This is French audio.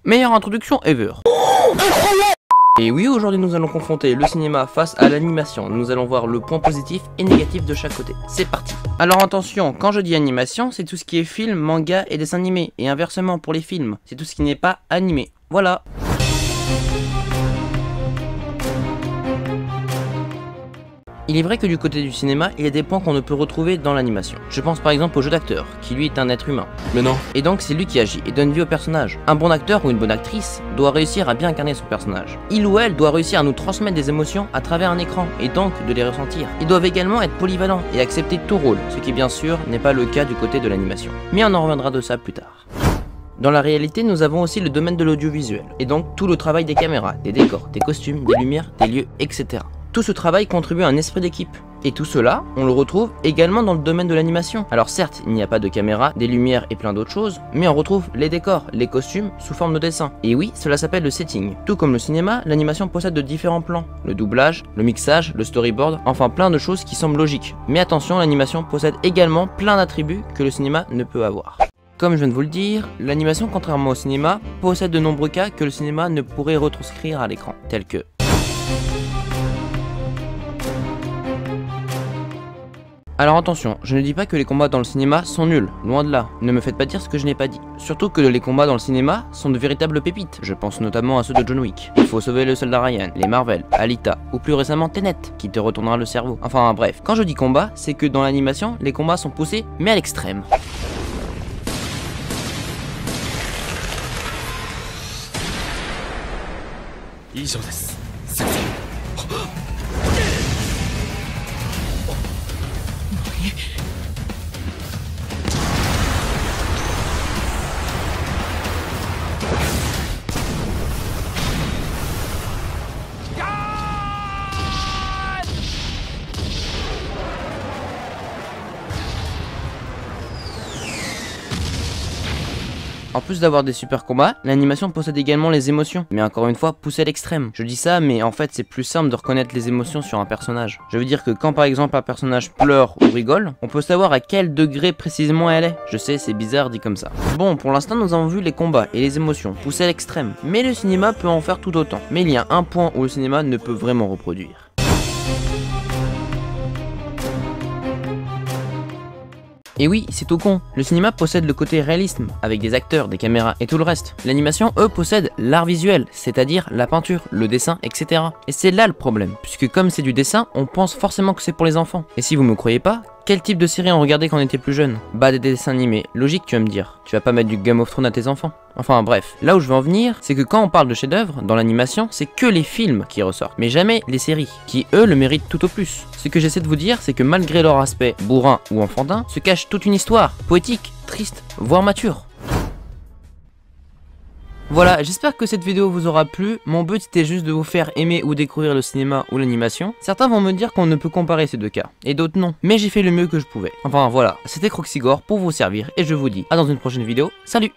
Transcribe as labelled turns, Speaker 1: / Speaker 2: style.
Speaker 1: Meilleure introduction ever. Et oui, aujourd'hui nous allons confronter le cinéma face à l'animation. Nous allons voir le point positif et négatif de chaque côté. C'est parti. Alors attention, quand je dis animation, c'est tout ce qui est film, manga et dessin animé. Et inversement pour les films, c'est tout ce qui n'est pas animé. Voilà. Il est vrai que du côté du cinéma, il y a des points qu'on ne peut retrouver dans l'animation. Je pense par exemple au jeu d'acteur, qui lui est un être humain. Mais non. Et donc c'est lui qui agit et donne vie au personnage. Un bon acteur ou une bonne actrice doit réussir à bien incarner son personnage. Il ou elle doit réussir à nous transmettre des émotions à travers un écran, et donc de les ressentir. Ils doivent également être polyvalents et accepter tout rôle, ce qui bien sûr n'est pas le cas du côté de l'animation. Mais on en reviendra de ça plus tard. Dans la réalité, nous avons aussi le domaine de l'audiovisuel, et donc tout le travail des caméras, des décors, des costumes, des lumières, des lieux, etc. Tout ce travail contribue à un esprit d'équipe. Et tout cela, on le retrouve également dans le domaine de l'animation. Alors certes, il n'y a pas de caméra, des lumières et plein d'autres choses, mais on retrouve les décors, les costumes sous forme de dessin. Et oui, cela s'appelle le setting. Tout comme le cinéma, l'animation possède de différents plans. Le doublage, le mixage, le storyboard, enfin plein de choses qui semblent logiques. Mais attention, l'animation possède également plein d'attributs que le cinéma ne peut avoir. Comme je viens de vous le dire, l'animation, contrairement au cinéma, possède de nombreux cas que le cinéma ne pourrait retranscrire à l'écran, tels que... Alors attention, je ne dis pas que les combats dans le cinéma sont nuls, loin de là, ne me faites pas dire ce que je n'ai pas dit. Surtout que les combats dans le cinéma sont de véritables pépites, je pense notamment à ceux de John Wick. Il faut sauver le soldat Ryan, les Marvel, Alita, ou plus récemment Tenet, qui te retournera le cerveau. Enfin bref, quand je dis combat, c'est que dans l'animation, les combats sont poussés, mais à l'extrême. En plus d'avoir des super combats, l'animation possède également les émotions, mais encore une fois poussées à l'extrême. Je dis ça, mais en fait c'est plus simple de reconnaître les émotions sur un personnage. Je veux dire que quand par exemple un personnage pleure ou rigole, on peut savoir à quel degré précisément elle est. Je sais, c'est bizarre dit comme ça. Bon, pour l'instant nous avons vu les combats et les émotions poussées à l'extrême, mais le cinéma peut en faire tout autant. Mais il y a un point où le cinéma ne peut vraiment reproduire. Et oui, c'est tout con, le cinéma possède le côté réalisme, avec des acteurs, des caméras et tout le reste. L'animation, eux, possède l'art visuel, c'est-à-dire la peinture, le dessin, etc. Et c'est là le problème, puisque comme c'est du dessin, on pense forcément que c'est pour les enfants. Et si vous me croyez pas, quel type de série on regardait quand on était plus jeune? Bah des dessins animés, logique tu vas me dire. Tu vas pas mettre du Game of Thrones à tes enfants. Enfin bref, là où je veux en venir, c'est que quand on parle de chef-d'œuvre, dans l'animation, c'est que les films qui ressortent, mais jamais les séries, qui eux le méritent tout au plus. Ce que j'essaie de vous dire, c'est que malgré leur aspect bourrin ou enfantin, se cache toute une histoire, poétique, triste, voire mature. Voilà, j'espère que cette vidéo vous aura plu. Mon but c'était juste de vous faire aimer ou découvrir le cinéma ou l'animation. Certains vont me dire qu'on ne peut comparer ces deux cas, et d'autres non. Mais j'ai fait le mieux que je pouvais. Enfin voilà, c'était Croxigore pour vous servir, et je vous dis à dans une prochaine vidéo. Salut!